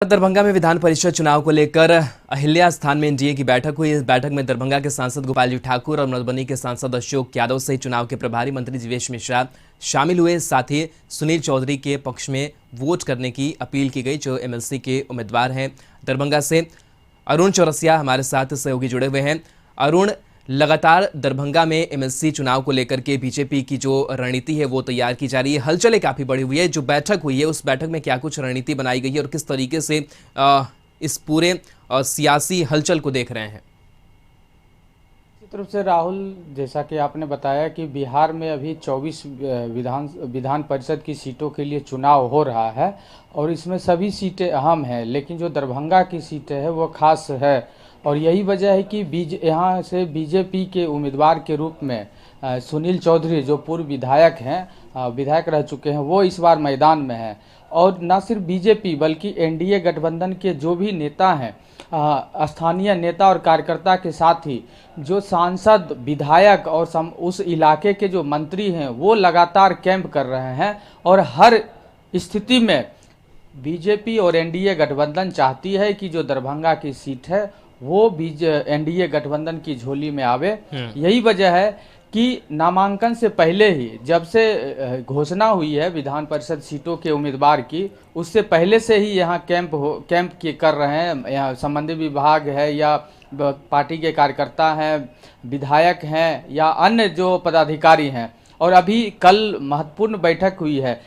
दरभंगा में विधान परिषद चुनाव को लेकर अहिल्या स्थान में एनडीए की बैठक हुई। इस बैठक में दरभंगा के सांसद गोपाल जी ठाकुर और मधुबनी के सांसद अशोक यादव सहित चुनाव के प्रभारी मंत्री जीवेश मिश्रा शामिल हुए। साथ ही सुनील चौधरी के पक्ष में वोट करने की अपील की गई, जो एमएलसी के उम्मीदवार हैं। दरभंगा से अरुण चौरसिया हमारे साथ सहयोगी जुड़े हुए हैं। अरुण, लगातार दरभंगा में एमएलसी चुनाव को लेकर के बीजेपी की जो रणनीति है वो तैयार की जा रही है, हलचलें काफी बढ़ी हुई है। जो बैठक हुई है उस बैठक में क्या कुछ रणनीति बनाई गई है और किस तरीके से इस पूरे सियासी हलचल को देख रहे हैं? तरफ से राहुल, जैसा कि आपने बताया कि बिहार में अभी 24 विधान परिषद की सीटों के लिए चुनाव हो रहा है और इसमें सभी सीटें अहम हैं, लेकिन जो दरभंगा की सीटें हैं वो खास है। और यही वजह है कि यहाँ से बीजेपी के उम्मीदवार के रूप में सुनील चौधरी, जो पूर्व विधायक रह चुके हैं, वो इस बार मैदान में हैं। और न सिर्फ बीजेपी बल्कि एनडीए गठबंधन के जो भी नेता हैं, स्थानीय नेता और कार्यकर्ता के साथ ही जो सांसद, विधायक और उस इलाके के जो मंत्री हैं वो लगातार कैंप कर रहे हैं। और हर स्थिति में बीजेपी और एनडीए गठबंधन चाहती है कि जो दरभंगा की सीट है वो एनडीए गठबंधन की झोली में आवे। यही वजह है कि नामांकन से पहले ही, जब से घोषणा हुई है विधान परिषद सीटों के उम्मीदवार की, उससे पहले से ही यहाँ कैंप कर रहे हैं। यहाँ संबंधित विभाग है या पार्टी के कार्यकर्ता हैं, विधायक हैं या अन्य जो पदाधिकारी हैं। और अभी कल महत्वपूर्ण बैठक हुई है।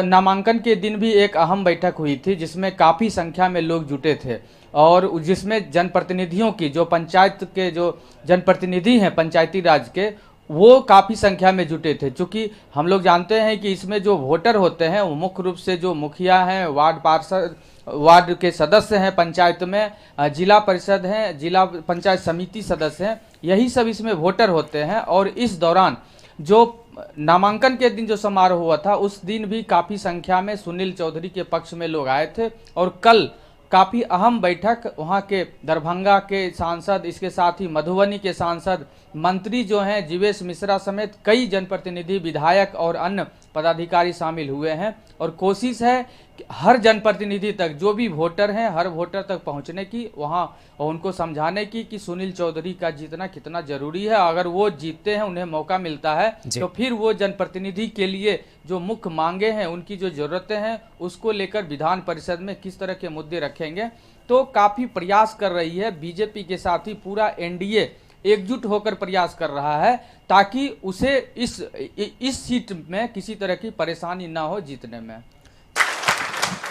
नामांकन के दिन भी एक अहम बैठक हुई थी जिसमें काफ़ी संख्या में लोग जुटे थे और जिसमें जनप्रतिनिधियों की, जो पंचायत के जो जनप्रतिनिधि हैं पंचायती राज के, वो काफ़ी संख्या में जुटे थे। चूँकि हम लोग जानते हैं कि इसमें जो वोटर होते हैं वो मुख्य रूप से जो मुखिया हैं, वार्ड पार्षद, वार्ड के सदस्य हैं पंचायत में, जिला परिषद हैं, जिला पंचायत समिति सदस्य हैं, यही सब इसमें वोटर होते हैं। और इस दौरान जो नामांकन के दिन जो समारोह हुआ था उस दिन भी काफ़ी संख्या में सुनील चौधरी के पक्ष में लोग आए थे। और कल काफ़ी अहम बैठक वहाँ के दरभंगा के सांसद, इसके साथ ही मधुबनी के सांसद, मंत्री जो हैं जीवेश मिश्रा समेत कई जनप्रतिनिधि, विधायक और अन्य पदाधिकारी शामिल हुए हैं। और कोशिश है कि हर जनप्रतिनिधि तक, जो भी वोटर हैं, हर वोटर तक पहुंचने की, वहां और उनको समझाने की कि सुनील चौधरी का जीतना कितना जरूरी है। अगर वो जीतते हैं, उन्हें मौका मिलता है, तो फिर वो जनप्रतिनिधि के लिए जो मुख्य मांगे हैं, उनकी जो जरूरतें हैं, उसको लेकर विधान परिषद में किस तरह के मुद्दे रखेंगे। तो काफ़ी प्रयास कर रही है बीजेपी के साथ ही पूरा एनडीए एकजुट होकर प्रयास कर रहा है ताकि उसे इस सीट में किसी तरह की परेशानी ना हो जीतने में।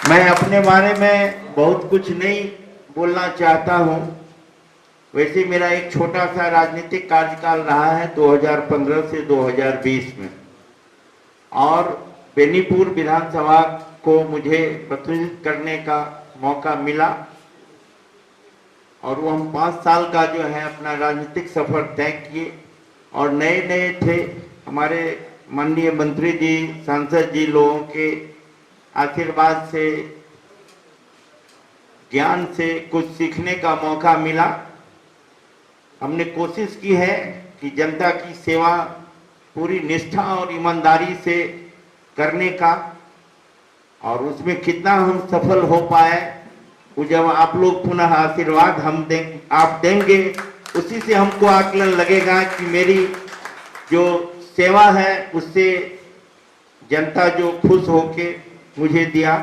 मैं अपने बारे में बहुत कुछ नहीं बोलना चाहता हूं। वैसे मेरा एक छोटा सा राजनीतिक कार्यकाल रहा है 2015 से 2020 में, और बेनीपुर विधानसभा को मुझे प्रतिनिधित्व करने का मौका मिला। और वो हम 5 साल का जो है अपना राजनीतिक सफर तय किए और नए थे। हमारे माननीय मंत्री जी, सांसद जी लोगों के आशीर्वाद से, ज्ञान से कुछ सीखने का मौका मिला। हमने कोशिश की है कि जनता की सेवा पूरी निष्ठा और ईमानदारी से करने का, और उसमें कितना हम सफल हो पाए वो जब आप लोग पुनः आशीर्वाद आप देंगे, उसी से हमको आकलन लगेगा कि मेरी जो सेवा है उससे जनता जो खुश होके मुझे दिया